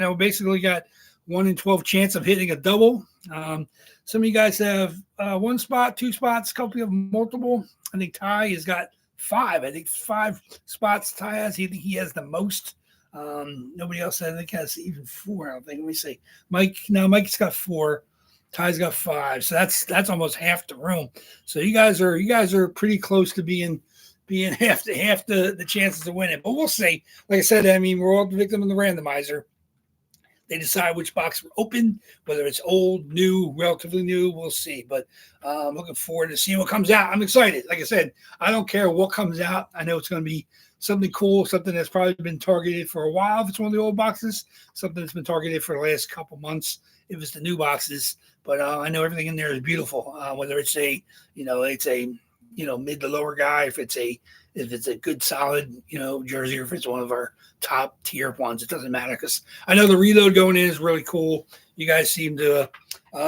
Now, basically got 1 in 12 chance of hitting a double. Some of you guys have one spot, two spots, a couple of multiple. I think Ty has got 5. I think 5 spots Ty has. I think he has the most. Nobody else I think has even 4. I don't think. Let me see. Mike's got 4. Ty's got 5. So that's almost half the room. So you guys are pretty close to being half the chances to win it. But we'll see. Like I said, I mean, we're all the victim of the randomizer. They decide which box will open, whether it's old, new, relatively new. We'll see. But I'm looking forward to seeing what comes out. I'm excited. Like I said, I don't care what comes out. I know it's going to be something cool, something that's probably been targeted for a while if it's one of the old boxes, something that's been targeted for the last couple months if it's the new boxes. But I know everything in there is beautiful, whether it's a mid to lower guy, if it's a good solid jersey, or if it's one of our top tier ones. It doesn't matter, because I know the reload going in is really cool. You guys seem to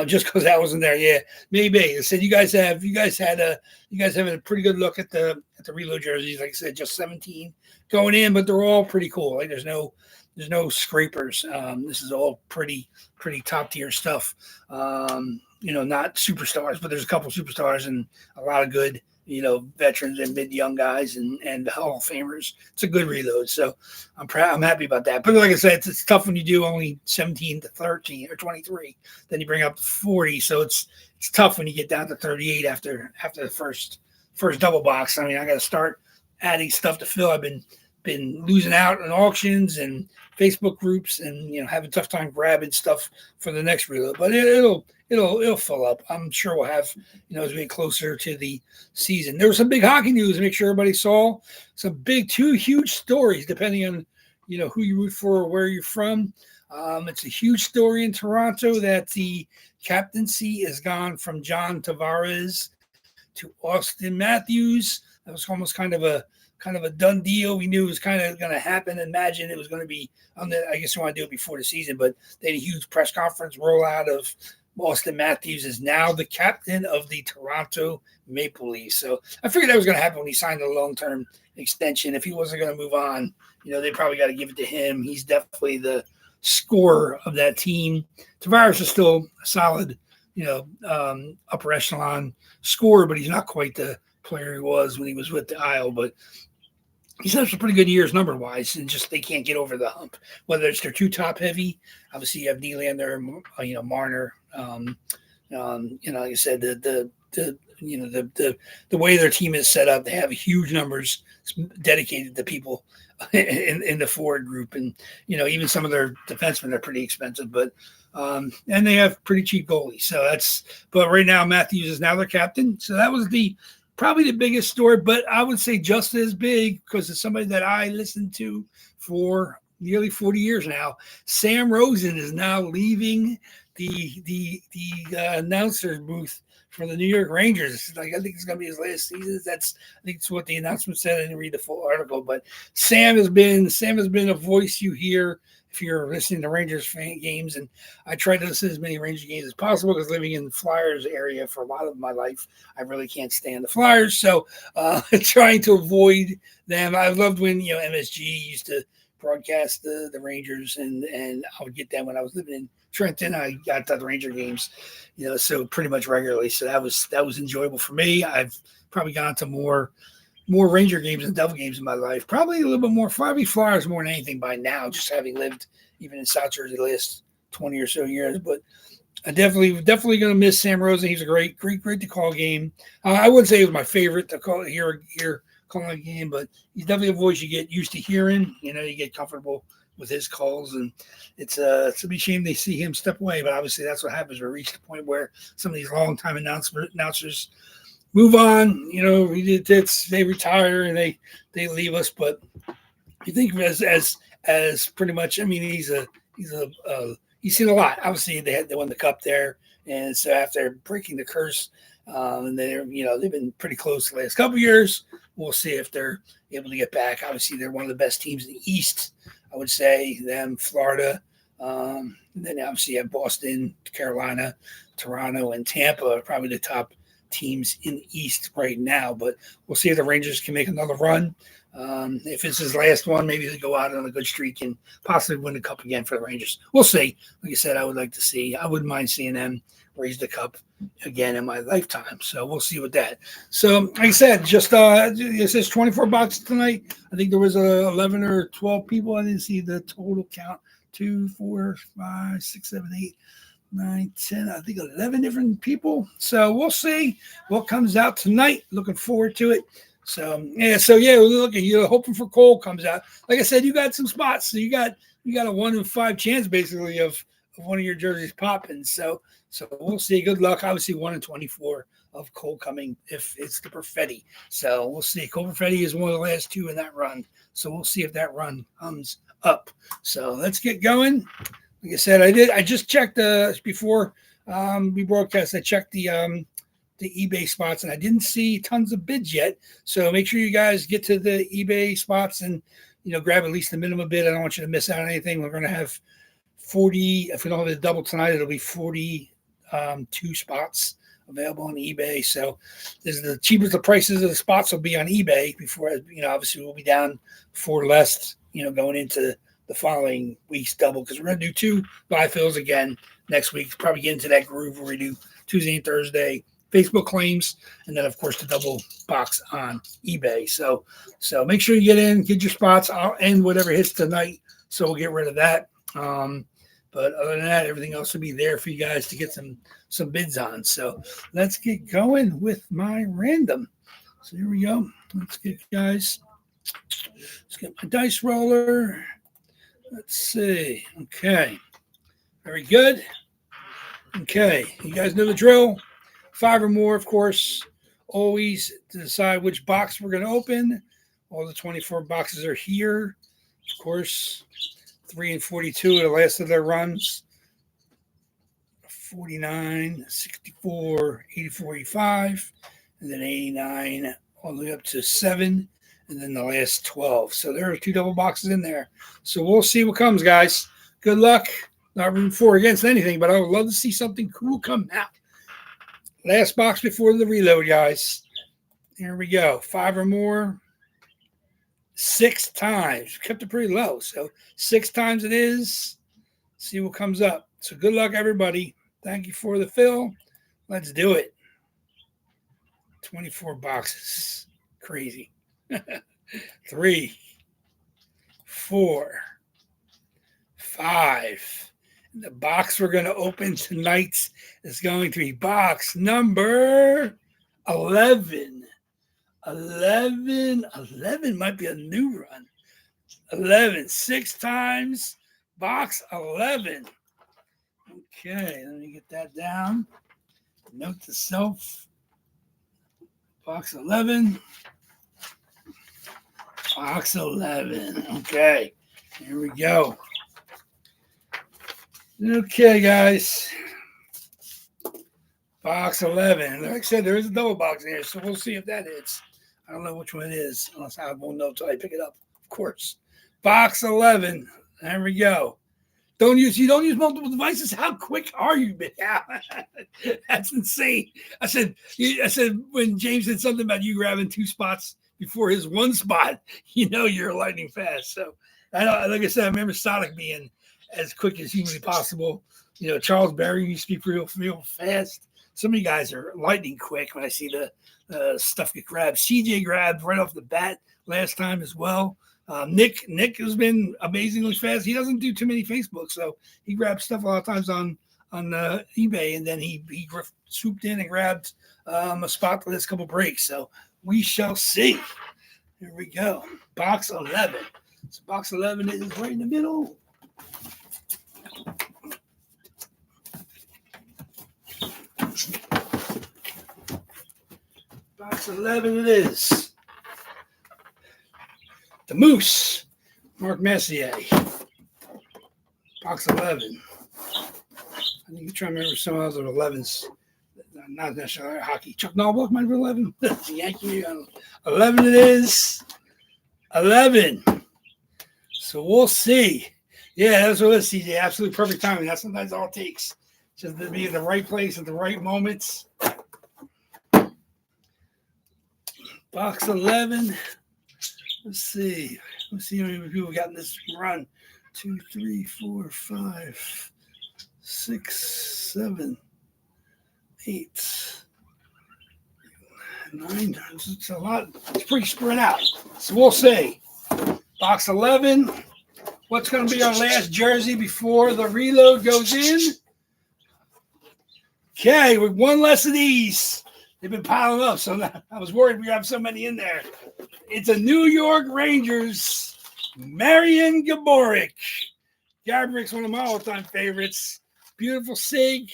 just because that wasn't there. Yeah, maybe. I said you guys have a pretty good look at the reload jerseys. Like I said, just 17 going in, but they're all pretty cool. Like there's no scrapers. This is all pretty top tier stuff. Not superstars, but there's a couple superstars and a lot of good veterans and mid-young guys and Hall of Famers. It's a good reload, so I'm proud. I'm happy about that. But like I said, it's tough when you do only 17 to 13 or 23. Then you bring up to 40, so it's tough when you get down to 38 after the first double box. I mean, I got to start adding stuff to fill. I've been losing out on auctions and Facebook groups, and having a tough time grabbing stuff for the next reload. But it'll fill up. I'm sure we'll have as we get closer to the season. There was some big hockey news. Make sure everybody saw some two huge stories, depending on who you root for or where you're from. It's a huge story in Toronto that the captaincy has gone from John Tavares to Austin Matthews. That was almost kind of a done deal. We knew it was kind of going to happen. Imagine it was going to be I guess you want to do it before the season, but they had a huge press conference rollout of Austin Matthews is now the captain of the Toronto Maple Leafs. So I figured that was going to happen when he signed a long-term extension. If he wasn't going to move on, they probably got to give it to him. He's definitely the scorer of that team. Tavares is still a solid, upper echelon scorer, but he's not quite the player he was when he was with the Isle. But he's had some pretty good years number-wise, and just they can't get over the hump. Whether it's they're too top-heavy, obviously you have Nylander, Marner. Like I said, the way their team is set up, they have huge numbers dedicated to people in the forward group, and even some of their defensemen are pretty expensive, but and they have pretty cheap goalies. So but right now Matthews is now their captain. So that was probably the biggest story, but I would say just as big, because it's somebody that I listened to for nearly 40 years now. Sam Rosen is now leaving the announcer's booth for the New York Rangers. I think it's going to be his last season. I think it's what the announcement said. I didn't read the full article, but Sam has been a voice you hear if you're listening to Rangers fan games. And I try to listen to as many Ranger games as possible, because living in the Flyers area for a lot of my life, I really can't stand the Flyers. So trying to avoid them. I loved when MSG used to broadcast the Rangers, and I would get them when I was living in Trenton. I got to the Ranger games, so pretty much regularly. So that was enjoyable for me. I've probably gone to more Ranger games than Devil games in my life. Probably a little bit more, probably Flyers more than anything by now, just having lived even in South Jersey the last 20 or so years. But I definitely going to miss Sam Rosen. He's a great to call a game. I wouldn't say he was my favorite to call here calling a game, but he's definitely a voice you get used to hearing. You get comfortable with his calls, and it's a shame they see him step away. But obviously that's what happens. We reach the point where some of these long-time announcers move on. They retire and they leave us. But you think of it as pretty much. I mean, he's seen a lot. Obviously, they won the cup there, and so after breaking the curse, and they've been pretty close the last couple of years. We'll see if they're able to get back. Obviously, they're one of the best teams in the East. I would say them, Florida. And then obviously you have Boston, Carolina, Toronto, and Tampa are probably the top teams in the East right now. But we'll see if the Rangers can make another run. If it's his last one, maybe he'll go out on a good streak and possibly win the cup again for the Rangers. We'll see. Like I said, I wouldn't mind seeing them raise the cup again in my lifetime. So we'll see with that. So like I said, just it says 24 boxes tonight. I think there was 11 or 12 people. I didn't see the total count. 2, 4, 5, 6, 7, 8, 9, 10. I think 11 different people. So we'll see what comes out tonight. Looking forward to it. So we're looking. You're hoping for Cole comes out. Like I said, you got some spots. So you got a 1 in 5 chance basically of one of your jerseys popping. So we'll see. Good luck. Obviously 1 in 24 of Cole coming if it's the Perfetti. So we'll see. Cole Perfetti is one of the last 2 in that run. So we'll see if that run comes up. So let's get going. Like I said, I just checked before we broadcast. I checked the eBay spots, and I didn't see tons of bids yet. So make sure you guys get to the eBay spots and grab at least the minimum bid. I don't want you to miss out on anything. We're going to have 40. If we don't have a double tonight, it'll be 42 spots available on eBay. So this is the cheapest the prices of the spots will be on eBay before. Obviously we'll be down 4 less. Going into the following week's double, because we're going to do 2 buy fills again next week. Probably get into that groove where we do Tuesday and Thursday Facebook claims, and then of course the double box on eBay. So make sure you get in, get your spots. I'll end whatever hits tonight, so we'll get rid of that. But other than that, everything else will be there for you guys to get some bids on. So let's get going with my random. So here we go. Let's get my dice roller. Let's see. Okay. Very good. Okay. You guys know the drill. 5 or more, of course. Always to decide which box we're going to open. All the 24 boxes are here. Of course, 3 and 42 are the last of their runs. 49, 64, 84, 85, and then 89 all the way up to 7. And then the last 12. So there are 2 double boxes in there. So we'll see what comes, guys. Good luck. Not rooting for against anything, but I would love to see something cool come out. Last box before the reload, guys. Here we go. 5 or more. 6 times. Kept it pretty low. So 6 times it is. See what comes up. So good luck, everybody. Thank you for the fill. Let's do it. 24 boxes. Crazy. 3, 4, 5. The box we're going to open tonight is going to be box number 11. 11 might be a new run. 11, 6 times. Box 11. Okay, let me get that down. Note to self. Box 11. Box 11. Okay, here we go. Okay, guys. Box 11. Like I said, there is a double box in here, so we'll see if that hits. I don't know which one it is, unless I won't know until I pick it up, of course. Box 11. There we go. You don't use multiple devices. How quick are you, man? That's insane. I said when James said something about you grabbing 2 spots before his 1 spot, you're lightning fast. So I know, like I said, I remember Sonic being as quick as humanly possible. Charles Berry used to be real fast. Some of you guys are lightning quick when I see the stuff get grabbed. CJ grabbed right off the bat last time as well. Nick has been amazingly fast. He doesn't do too many Facebook, so he grabs stuff a lot of times on eBay, and then he swooped in and grabbed a spot for this couple breaks. So we shall see. Here we go. Box 11. So box 11 is right in the middle. Box 11 it is. The Moose, Mark Messier. Box 11. I think you're trying to remember some other 11s. Not necessarily hockey. Chuck Norwalk might be 11. Yankee. 11 it is. 11. So we'll see. Yeah, that's what it is, CJ. Absolutely perfect timing. That's sometimes all it takes. Just to be in the right place at the right moments. Box 11. Let's see. Let's see how many people got in this run. 2, 3, 4, 5, 6, 7, 8, 9. It's a lot. It's pretty spread out. So we'll see. Box 11. What's going to be our last jersey before the reload goes in? Okay, with one less of these. They've been piling up, so I was worried we have so many in there. It's a New York Rangers, Marian Gaborik. Gaborik's one of my all-time favorites. Beautiful SIG,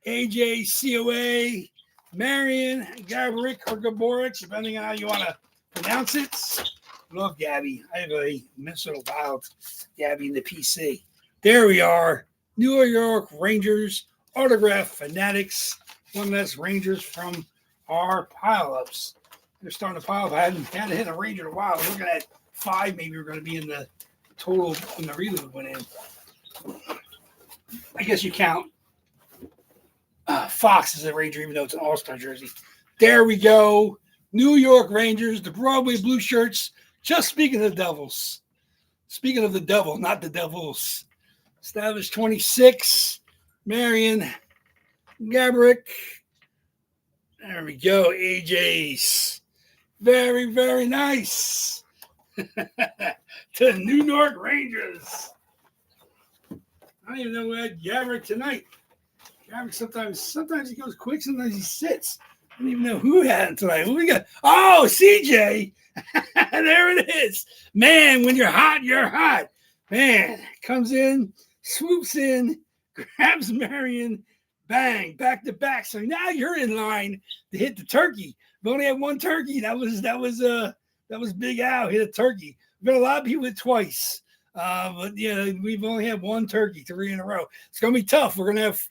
AJ, COA, Marian, Gaborik, or Gaborik, depending on how you want to pronounce it. Love Gabby. I have a Minnesota Wild Gabby in the PC. There we are. New York Rangers, autograph fanatics. One less Rangers from our pile-ups. They're starting to pile up. I hadn't hit a Ranger in a while. We're looking at 5. Maybe we're going to be in the total when the reload went in. I guess you count Fox as a Ranger, even though it's an all-star jersey. There we go. New York Rangers, the Broadway Blue Shirts. Just speaking of the Devils. Speaking of the devil, not the Devils. Established 26. Marian Gaborik. There we go. AJ's. Very, very nice. To New York Rangers. I don't even know who had Gaborik tonight. Gaborik sometimes he goes quick, sometimes he sits. I don't even know who had him tonight. Who we got? Oh, CJ. There it is. Man, when you're hot, you're hot. Man, comes in, swoops in, grabs Marian, bang, back to back. So now you're in line to hit the turkey. We only had one turkey. That was Big Al hit a turkey. We've got a lot of people hit twice. But yeah, we've only had one turkey, 3 in a row. It's gonna be tough. We're gonna have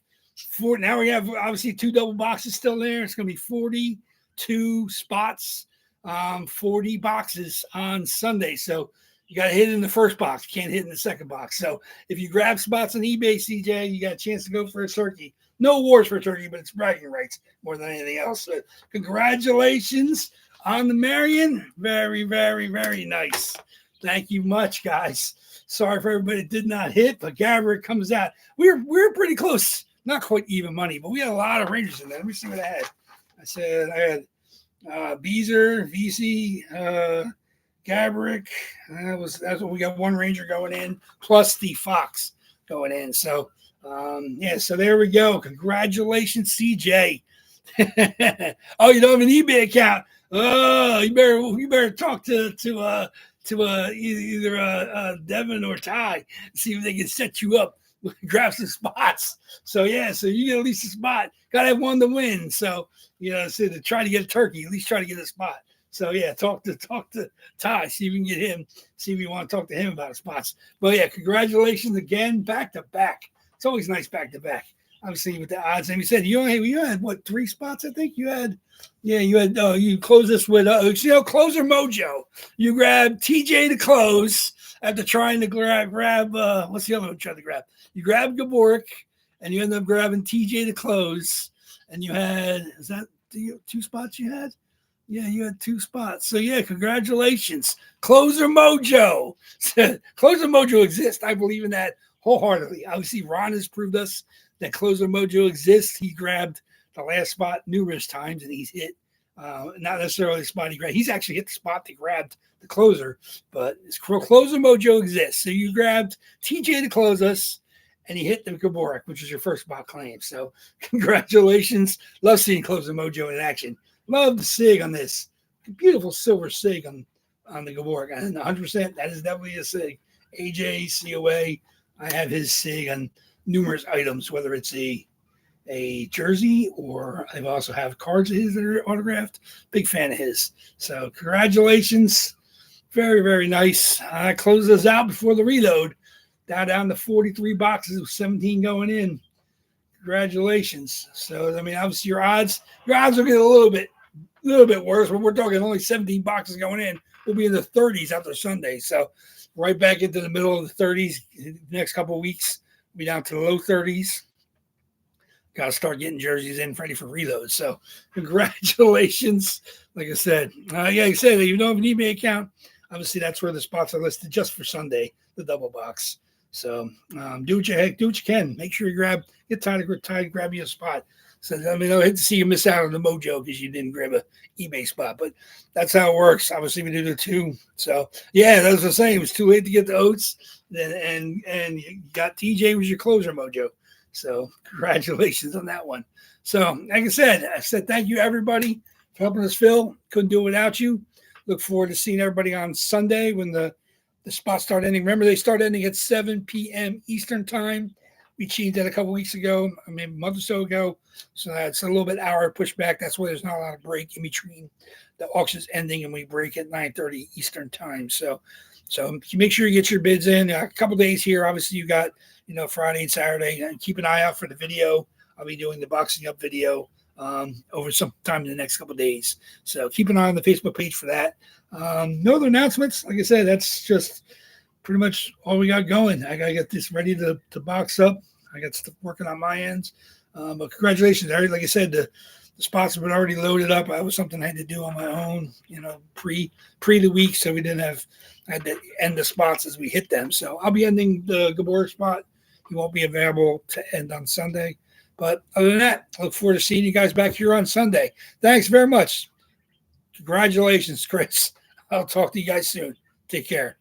4. Now we have obviously 2 double boxes still there. It's gonna be 42 spots, 40 boxes on Sunday. So you got to hit in the first box. You can't hit in the second box. So if you grab spots on eBay, CJ, you got a chance to go for a turkey. No awards for a turkey, but it's bragging rights more than anything else. So congratulations on the Marian. Very, very, very nice. Thank you much, guys. Sorry for everybody that did not hit, but Gaborik comes out. We're pretty close. Not quite even money, but we had a lot of Rangers in there. Let me see what I had. I had Beezer, VC, Gaborik. That's what we got. One Ranger going in, plus the Fox going in. So yeah, so there we go. Congratulations, CJ. Oh, you don't have an eBay account? Oh, you better talk to either Devin or Ty, see if they can set you up, grab some spots. So yeah, so you get at least a spot. Got to have one to win. So so to try to get a turkey, at least try to get a spot. So yeah, talk to Ty, see if you can get him. See if you want to talk to him about spots. But yeah, congratulations again, back to back. It's always nice back to back. Obviously with the odds, and you said you had what, 3 spots? I think you had. Yeah, you had. You close this with closer mojo. You grab TJ to close after trying to grab. What's the other one you tried to grab? You grabbed Gaborik, and you end up grabbing TJ to close. And you had, is that 2 spots you had? Yeah, you had 2 spots. So yeah, congratulations, Closer Mojo. Closer Mojo exists. I believe in that wholeheartedly. Obviously, Ron has proved us that Closer Mojo exists. He grabbed the last spot numerous times, and he's hit not necessarily the spot he grabbed. He's actually hit the spot that grabbed the closer, but Closer Mojo exists. So you grabbed TJ to close us, and he hit the Gaborik, which was your first spot claim. So congratulations. Love seeing Closer Mojo in action. Love the SIG on this. Beautiful silver SIG on the Gaborik. And 100%, that is definitely a SIG. AJ, COA, I have his SIG on numerous items, whether it's a jersey or I also have cards of his that are autographed. Big fan of his. So congratulations. Very, very nice. I closed this out before the reload. Down to 43 boxes with 17 going in. Congratulations. So, I mean, obviously your odds will get a little bit worse, but we're talking only 17 boxes going in. We'll be in the 30s after Sunday. So right back into the middle of the 30s. The next couple of weeks, we'll be down to the low 30s. Got to start getting jerseys in ready for reloads. So congratulations. Like I said, if you don't have an eBay account, obviously that's where the spots are listed just for Sunday, the double box. So do what you can. Make sure you get time to grab you a spot. So I mean, I hate to see you miss out on the mojo because you didn't grab a eBay spot, but that's how it works. Obviously, we did it too. So yeah, that was the same. It was too late to get the oats, and you got TJ was your closer mojo. So congratulations on that one. So like I said thank you everybody for helping us fill. Couldn't do it without you. Look forward to seeing everybody on Sunday when the spots start ending. Remember, they start ending at 7 p.m. Eastern time. We changed that a couple weeks ago, maybe a month or so ago. So that's a little bit hour pushback. That's why there's not a lot of break in between the auctions ending and we break at 9:30 Eastern time. So make sure you get your bids in. A couple days here. Obviously, you got Friday and Saturday. And keep an eye out for the video. I'll be doing the boxing up video over some time in the next couple of days. So keep an eye on the Facebook page for that. No other announcements. Like I said, that's just pretty much all we got going. I got to get this ready to box up. I got stuff working on my ends. But congratulations, Eric. Like I said, the spots have been already loaded up. That was something I had to do on my own, pre the week. So I had to end the spots as we hit them. So I'll be ending the Gabor spot. He won't be available to end on Sunday. But other than that, I look forward to seeing you guys back here on Sunday. Thanks very much. Congratulations, Chris. I'll talk to you guys soon. Take care.